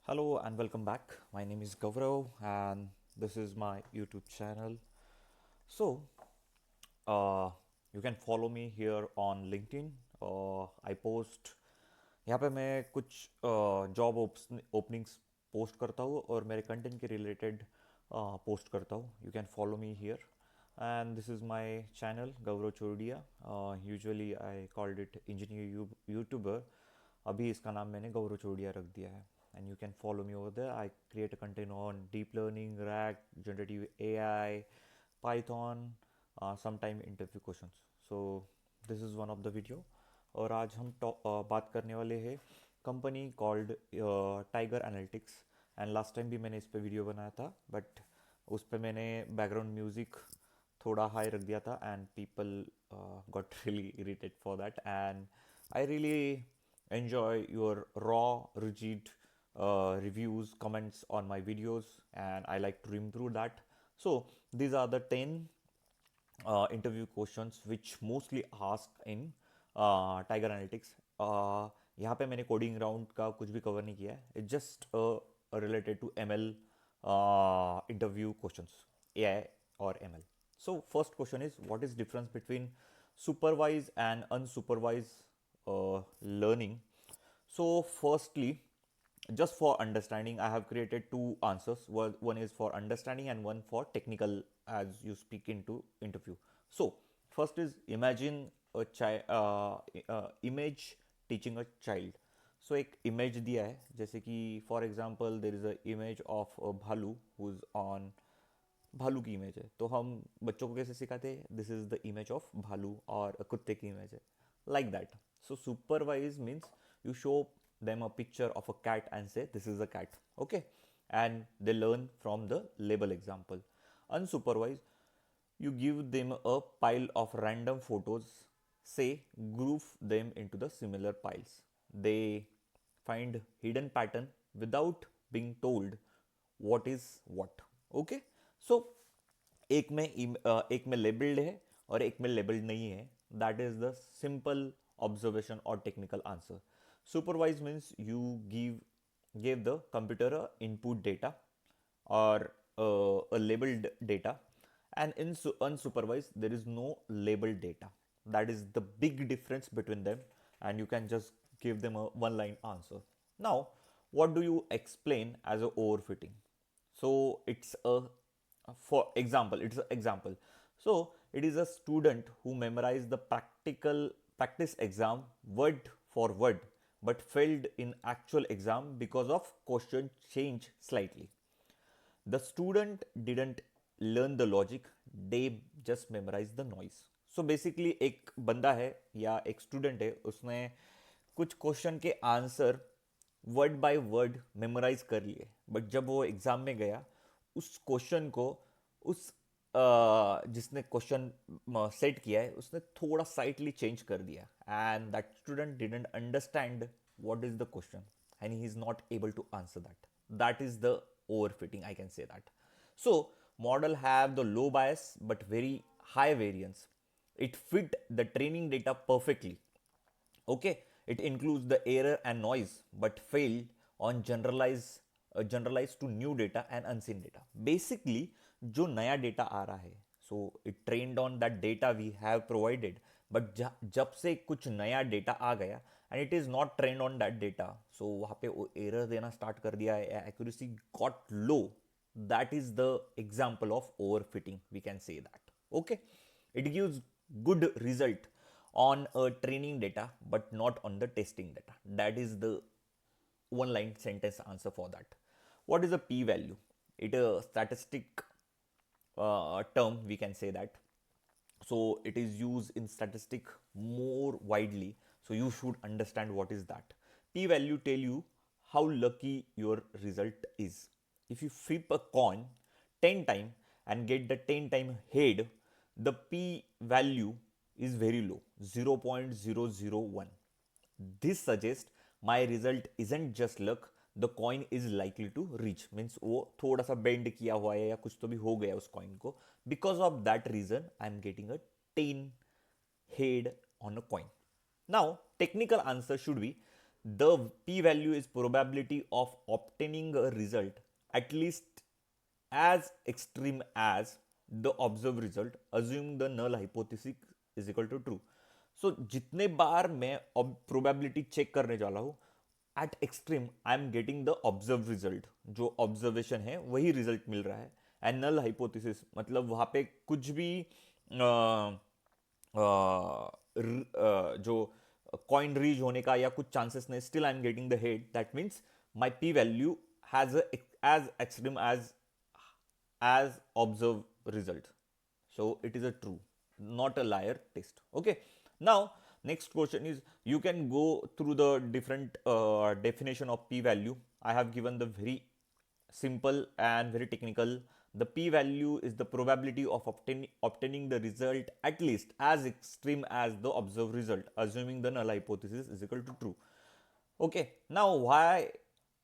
Hello and welcome back. My name is Gaurav and this is my YouTube channel. So, uh, you can follow me here on LinkedIn. I post यहाँ पे मैं कुछ job openings post करता हूँ और मेरे content के related post करता हूँ. You can follow me here and this is my channel Gaurav Chordia. Usually I called it engineer YouTuber. अभी इसका नाम मैंने गौरव चोरडिया रख दिया है. And you can follow me over there. I create a content on deep learning, RAG, generative AI, Python, sometime interview questions. So this is one of the video. और आज हम बात करने वाले हैं company called tiger analytics. And last time भी मैंने इस पे वीडियो बनाया था बट उस पे मैंने बैकग्राउंड म्यूज़िक थोड़ा हाई रख दिया था and people got really aerated for that and I really enjoy your raw, rigid reviews, comments on my videos, and I like to improve that. So these are the 10 interview questions which mostly asked in Tiger Analytics. यहाँ पे मैंने coding round का कुछ भी cover नहीं किया है. It's just related to M L interview questions, A I और M L. So first question is what is difference between supervised and unsupervised learning. So, firstly, just for understanding, I have created two answers. One is for understanding and one for technical as you speak into interview. So, first is imagine a image teaching a child. So एक image दिया है जैसे कि for example there is a image of a भालू who's on भालू की image है तो हम बच्चों को कैसे सिखाते हैं this is the image of भालू और कुत्ते की इमेज है like that. So supervise means you show them a picture of a cat and say this is a cat, okay, and they learn from the label example. Unsupervised, you give them a pile of random photos, say group them into the similar piles. They find hidden pattern without being told what is what, okay. So एक में labelled है और एक में labelled नहीं है. That is the simple observation और technical answer. Supervise means you give the computer input data or a labeled data, and in unsupervised there is no labeled data. That is the big difference between them, and you can just give them a one line answer. Now what do you explain as a overfitting? So it's a for example, it's an example. So it is a student who memorized the practice exam word for word but failed in actual exam because of question change slightly. The student didn't learn the logic, they just memorized the noise. So basically एक बंदा है या एक student है, उसने कुछ question के answer word by word memorise कर लिए बट जब वो एग्जाम में गया उस क्वेश्चन को उस जिसने क्वेश्चन सेट किया है उसने थोड़ा साइटली चेंज कर दिया and that student didn't understand what is the question and he is not able to answer that. That is the overfitting, I can say that. So model have the low bias but very high variance. It fit the training data perfectly, okay. It includes the error and noise but failed on generalized to new data and unseen data. Basically जो नया data आ रहा है so it trained on that data we have provided, but जब से कुछ नया data आ गया and it is not trained on that data, so वहाँ पे वो एरर देना स्टार्ट कर दिया है, accuracy got low. That is the example of overfitting, we can say that, okay. It gives good result on a training data but not on the testing data. That is the one line sentence answer for that. What is a p value? It a statistic term, we can say that. So it is used in statistic more widely, so you should understand what is that. P value tell you how lucky your result is. If you flip a coin 10 times and get the 10 time head, the p value is very low, 0.001. This suggests my result isn't just luck, the coin is likely to reach. Means वो थोड़ा सा bend किया हुआ है या कुछ तो भी हो गया उस कॉइन को. Because of that reason I am getting a 10 head on a coin. Now technical answer should be the p value is probability of obtaining a result at least as extreme as the observed result assume the null hypothesis is equal to true. So जितने बार मैं probability check करने जा रहा हूँ eight extreme I am getting the observe result, जो observation है वही result मिल रहा है. एंड नल हाइपोथेसिस मतलब वहाँ पे कुछ भी जो कॉइन रीच होने का या कुछ चांसेस नहीं, still I am getting the head. That means my P value has as extreme as observed result. So it is a true, not a liar test. Okay. Now next question is, you can go through the different definition of p value. I have given the very simple and very technical. The p value is the probability of obtaining the result at least as extreme as the observed result assuming the null hypothesis is equal to true. Okay. Now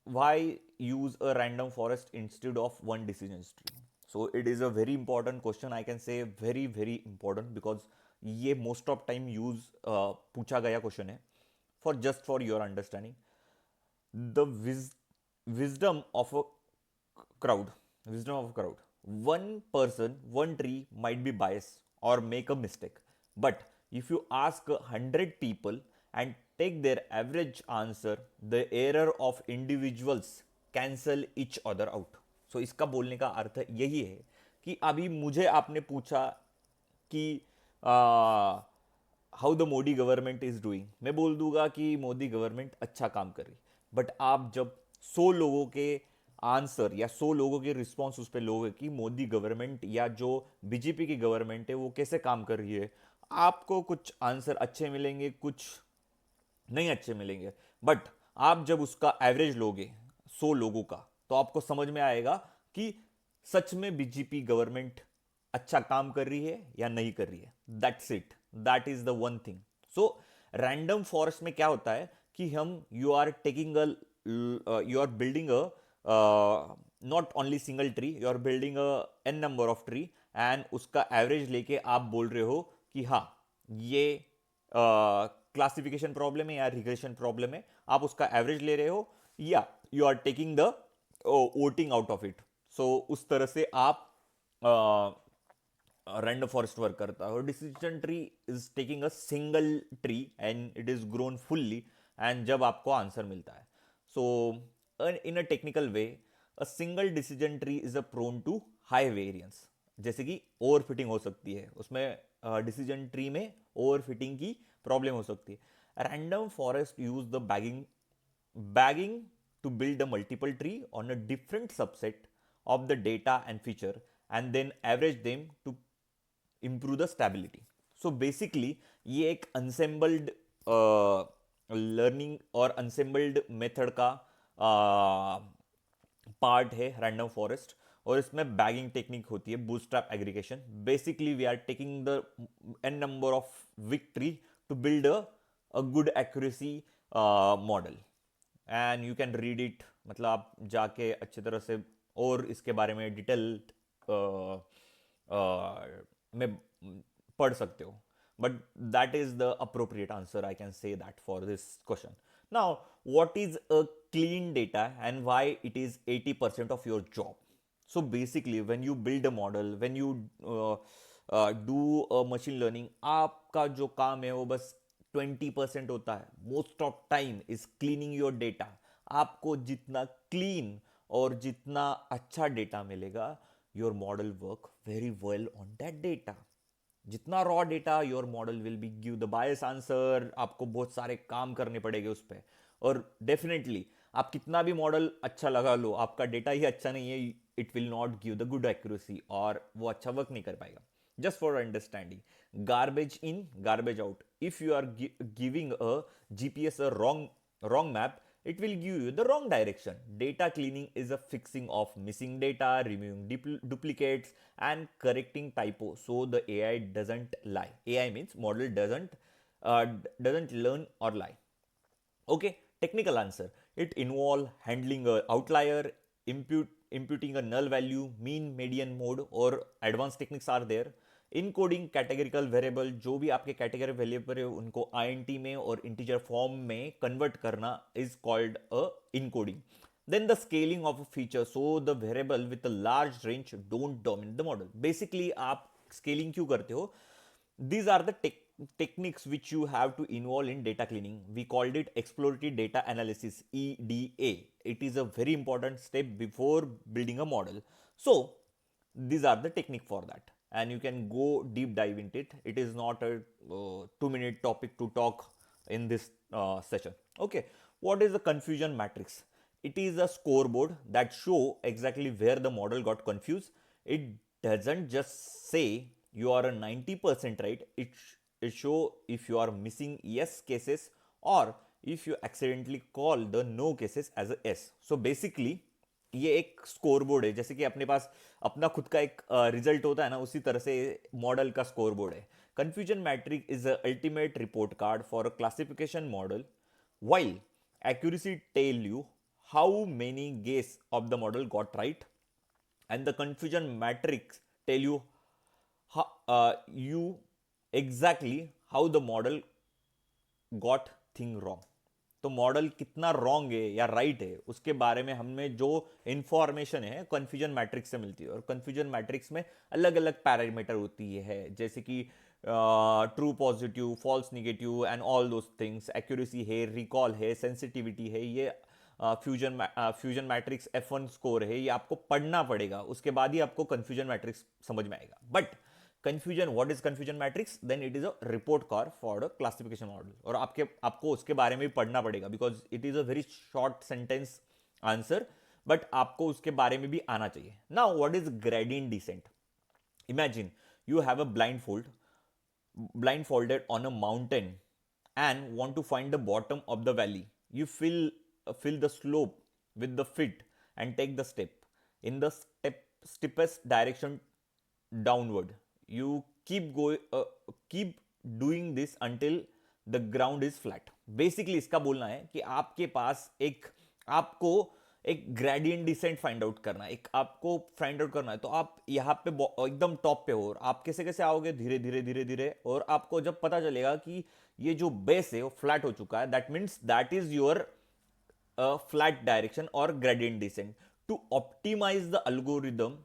why use a random forest instead of one decision tree? So it is a very important question. I can say very important because ये most of time use पूछा गया question है. For just for your understanding, the wisdom of a crowd. One person, one tree might be biased or make a mistake, but if you ask 100 people and take their average answer, the error of individuals cancel each other out. So इसका बोलने का अर्थ यही है कि अभी मुझे आपने पूछा कि how the Modi government is doing, मैं बोल दूंगा कि मोदी गवर्नमेंट अच्छा काम कर रही. बट आप जब 100 लोगों के आंसर या 100 लोगों के रिस्पॉन्स उस पर लोगे कि मोदी गवर्नमेंट या जो बीजेपी की गवर्नमेंट है वो कैसे काम कर रही है, आपको कुछ आंसर अच्छे मिलेंगे, कुछ नहीं अच्छे मिलेंगे. बट आप जब उसका एवरेज लोगे 100 लोगों का, तो आपको समझ में आएगा कि सच में बीजेपी गवर्नमेंट अच्छा काम कर रही है या नहीं कर रही है. That's it, that is the one thing. So random forest में क्या होता है कि हम you are taking you are building a not only single tree, you are building a n number of tree and उसका एवरेज लेके आप बोल रहे हो कि हाँ ये क्लासिफिकेशन प्रॉब्लम है या रिग्रेशन प्रॉब्लम है. आप उसका एवरेज ले रहे हो या you are taking the voting out of it. So उस तरह से आप रैंडम फॉरेस्ट वर्क करता है. और decision tree is taking a single tree and it is grown fully and जब आपको आंसर मिलता है. So in a technical way a single decision tree is a prone to high variance. जैसे कि overfitting हो सकती है उसमें, डिसीजन ट्री में ओवर फिटिंग की प्रॉब्लम हो सकती है. Random forest use the bagging to build a multiple tree on a different subset of the data and feature and then average them to improve the stability. So basically ये एक ensembled learning और ensembled method का part है random forest. और इसमें bagging technique होती है, bootstrap aggregation. Basically we are taking the n number of weak tree to build a good accuracy model. And you can read it, मतलब आप जाके अच्छी तरह से और इसके बारे में डिटेल में पढ़ सकते हो. But that is the appropriate answer, I can say that for this question. Now what is a clean data and why it is 80% of your job? So basically when you build a model, when you do a machine learning, आपका जो काम है वो बस 20% होता है. Most of time is cleaning your data. आपको जितना क्लीन और जितना अच्छा डेटा मिलेगा, your model work very well on that data. जितना raw data, your model will be give the bias answer. आपको बहुत सारे काम करने पड़ेंगे उस पर. और डेफिनेटली आप कितना भी मॉडल अच्छा लगा लो, आपका डेटा ही अच्छा नहीं है, it will not give the good accuracy और वो अच्छा वर्क नहीं कर पाएगा. just for understanding, garbage in garbage out. If you are giving a GPS a wrong map, it will give you the wrong direction. Data cleaning is a fixing of missing data, removing duplicates and correcting typo so the AI doesn't lie. AI means model doesn't learn or lie. Okay, technical answer, it involve handling a outlier, imputing a null value, mean, median, mode, or advanced techniques are there. Encoding categorical variable, जो भी आपके category variable है उनको INT में और integer form में convert करना is called a encoding. Then the scaling of a feature, so the variable with a large range don't dominate the model. Basically आप scaling क्यों करते हो? These are the techniques which you have to involve in data cleaning. We called it exploratory data analysis, EDA. It is a very important step before building a model. So these are the technique for that, and you can go deep dive into it. It is not a 2-minute topic to talk in this session. Okay, what is the confusion matrix? It is a scoreboard that show exactly where the model got confused. It doesn't just say you are a 90% right. It show if you are missing yes cases or if you accidentally call the no cases as a yes. So basically ये एक score board है, जैसे कि अपने पास अपना खुद का एक रिजल्ट होता है ना, उसी तरह से मॉडल का स्कोर बोर्ड है. Confusion matrix is a ultimate report card for a classification model. While accuracy tell you how many guess of the model got right, and the confusion matrix tell you how, you exactly how the model got thing wrong. तो model कितना wrong है या right है उसके बारे में हमें जो इंफॉर्मेशन है कन्फ्यूजन मैट्रिक्स से मिलती है. और कन्फ्यूजन मैट्रिक्स में अलग अलग पैरामीटर होती है, जैसे कि true positive, false negative and all those things. Accuracy है, रिकॉल है, सेंसिटिविटी है. ये फ्यूजन मैट्रिक्स F1 स्कोर है, ये आपको पढ़ना पड़ेगा, उसके बाद ही आपको कन्फ्यूजन मैट्रिक्स समझ में आएगा. But confusion, what is confusion matrix? Then it is a report card for a classification model. और आपको उसके बारे में भी पढ़ना पड़ेगा, because it is a very short sentence answer, but आपको उसके बारे में भी आना चाहिए. Now what is gradient descent? Imagine you have a blindfolded on a mountain and want to find the bottom of the valley. You fill the slope with the fit and take the step in the steepest direction downward. You keep doing this until the ground is flat. Basically इसका बोलना है कि आपके पास आपको एक gradient descent find out करना है, एक आपको फाइंड आउट करना है. तो आप यहाँ पे एकदम टॉप पे हो, और आप कैसे कैसे आओगे? धीरे धीरे धीरे धीरे. और आपको जब पता चलेगा कि ये जो बेस है वो फ्लैट हो चुका है, that means that is your flat direction or gradient descent. To optimize the algorithm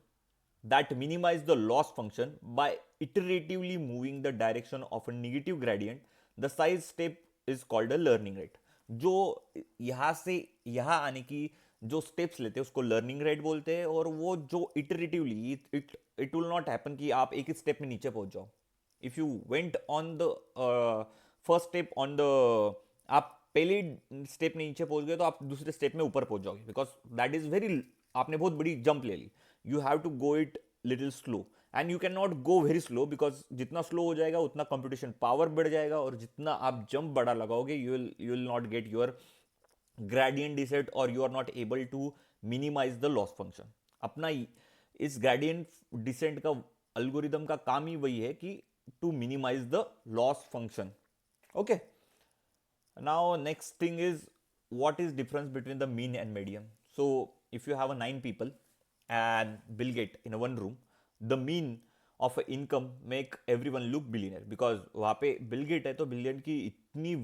that minimize the loss function by iteratively moving the direction of a negative gradient, the size step is called a learning rate. जो यहाँ से यहाँ आने की जो steps लेते हैं उसको लर्निंग रेट बोलते हैं. और वो जो iteratively it will not happen कि आप एक ही स्टेप में नीचे पहुंच जाओ. If you went on the first step on the, आप पहले स्टेप में नीचे पहुंच गए तो आप दूसरे स्टेप में ऊपर पहुंच जाओगे, बिकॉज दैट इज वेरी, आपने बहुत बड़ी जंप ले ली. You have to go it little slow, and you can not go very slow, because जितना स्लो हो जाएगा उतना कंपटीशन पावर बढ़ जाएगा, और जितना आप जंप बड़ा लगाओगे you will not get your gradient descent, और you are not able to minimise the loss function. अपना इस ग्रेडियंट डिसेंट का अल्गोरिदम का काम ही वही है कि to minimise the loss function. Okay, now next thing is, what is difference between the mean and median? So if you have a 9 people and Bill Gates in a one room, the mean of a income make everyone look billionaire, because वहाँ पे bill gate है तो bill gate की इतनी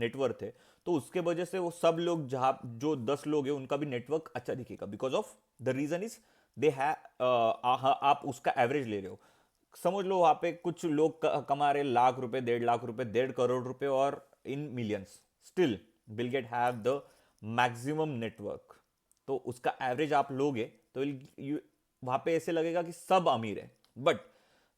net worth है, तो उसके वजह से वो सब लोग जहाँ जो 10 लोग हैं उनका भी नेटवर्क अच्छा दिखेगा. Because of the reason is they have, आप उसका एवरेज ले रहे हो. समझ लो वहाँ पे कुछ लोग कमा रहे लाख रुपए, 1.5 लाख रुपए, 1.5 करोड़ रुपए, और in millions. Still Bill Gates have the maximum network. तो उसका एवरेज आप लोगे तो वहां पे ऐसे लगेगा कि सब अमीर है, but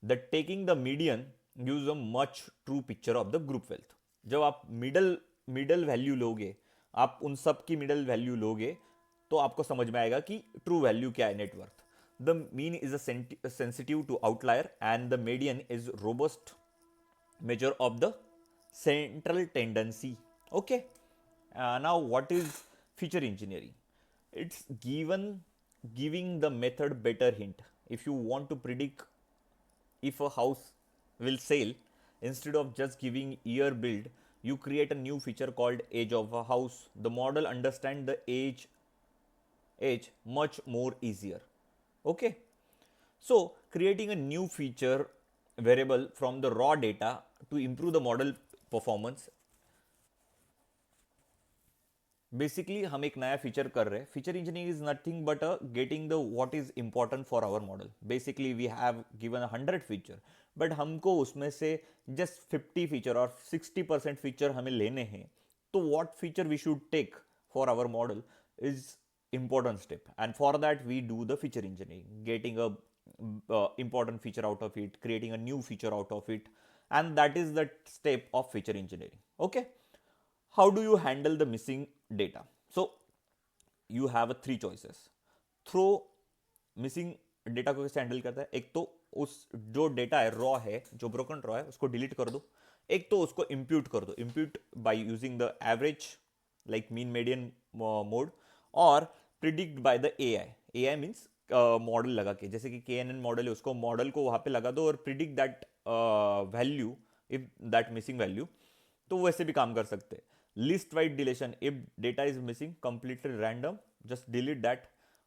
the taking the median gives a much true picture of the group wealth. जब आप मिडल वैल्यू लोगे, आप उन सब की मिडल वैल्यू लोगे, तो आपको समझ में आएगा कि ट्रू वैल्यू क्या है, net worth. The mean is a sensitive to outlier and the median is robust measure of the central tendency. Okay, now what is feature engineering? It's giving the method better hint. If you want to predict if a house will sell, instead of just giving year build, you create a new feature called age of a house. The model understand the age much more easier. Okay, so creating a new feature variable from the raw data to improve the model performance. Basically हम एक नया feature कर रहे हैं. Feature engineering is nothing but getting the what is important for our model. Basically we have given 100 feature, but हमको उसमें से just 50 feature और 60% फीचर हमें लेने हैं. तो what feature we should take for our model is important step, and for that we do the feature engineering, getting a important feature out of it, creating a new feature out of it, and that is the step of feature engineering. Okay, how do you handle the missing data? So you have a three choices. Throw missing data को कैसे handle करता है? एक तो उस जो data है raw है, जो ब्रोकन रॉ है, उसको डिलीट कर दो. एक तो उसको इम्प्यूट कर दो, impute by using the average like mean median mode, और predict by the A I means model लगा के, जैसे कि KNN मॉडल है, उसको मॉडल को वहाँ पे लगा दो और predict that value, if that missing value. तो वैसे भी काम कर सकते हैं. List wide deletion, if data is missing completely random, just delete that.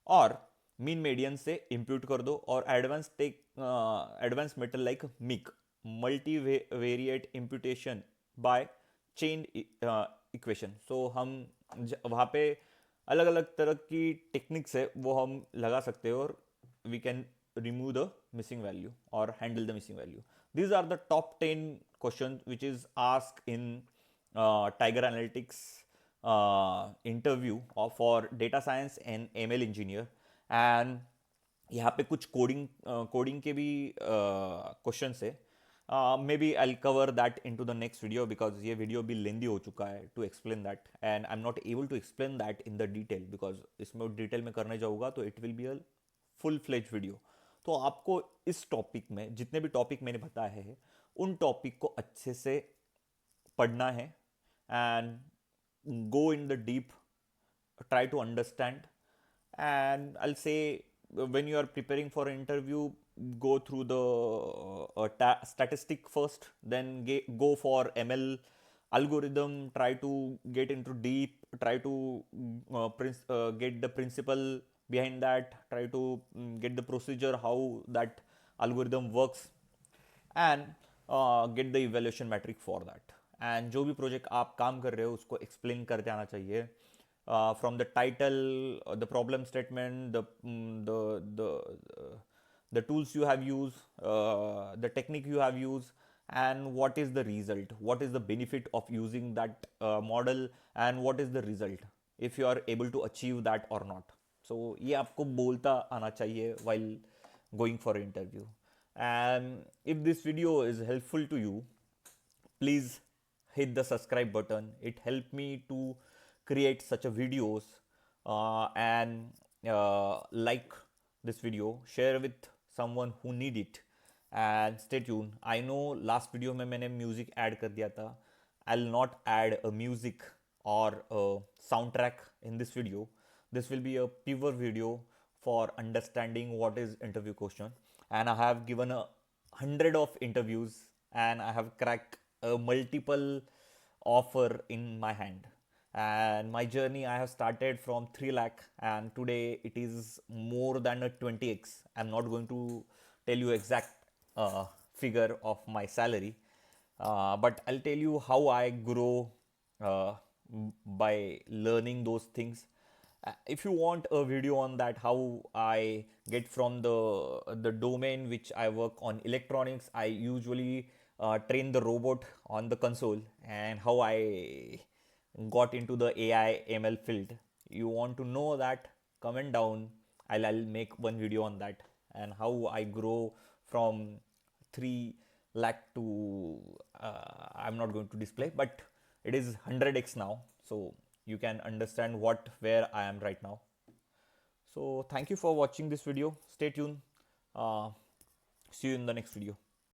और मीन मीडियन से इम्प्यूट कर दो. और advance method like MICE, multi variate imputation by chain equation. So हम वहाँ पे अलग अलग तरह की टेक्निक्स है वो हम लगा सकते हैं, और we can remove the missing value or handle the missing value. These are the top 10 questions which is asked in Tiger Analytics interview for data science and ML engineer. And यहाँ पे कुछ कोडिंग के भी questions है. Maybe I cover that into the next video, because ये video भी lengthy हो चुका है to explain that, and I am not able to explain that in the detail, because इसमें डिटेल में करने जाऊँगा तो it will be a full fledge video. तो आपको इस टॉपिक में जितने भी टॉपिक मैंने बताए हैं, उन टॉपिक को अच्छे से पढ़ना है, and go in the deep, try to understand. And I'll say, when you are preparing for an interview, go through the statistic first, then go for ML algorithm, try to get into deep, try to get the principle behind that, try to get the procedure how that algorithm works, and get the evaluation metric for that. And जो भी project आप काम कर रहे हो उसको explain करते आना चाहिए, from the title, the problem statement, the tools you have used, the technique you have used, and what is the result, what is the benefit of using that model, and what is the result if you are able to achieve that or not. So ये आपको बोलता आना चाहिए while going for an interview. And if this video is helpful to you, please hit the subscribe button. It helped me to create such a videos, and like this video, share with someone who need it, and stay tuned. I know last video में मैंने music add कर दिया था. I'll not add a music or a soundtrack in this video. This will be a pure video for understanding what is interview question, and I have given 100 of interviews, and I have cracked a multiple offer in my hand. And my journey, I have started from 3 lakh, and today it is more than a 20x. I'm not going to tell you exact figure of my salary, but I'll tell you how I grow by learning those things. If you want a video on that, how I get from the domain which I work on electronics, I usually train the robot on the console, and how I got into the AI ML field. You want to know that? Comment down. I'll make one video on that, and how I grow from 3 lakh to I'm not going to display, but it is 100x now, so you can understand where I am right now. So thank you for watching this video. Stay tuned. See you in the next video.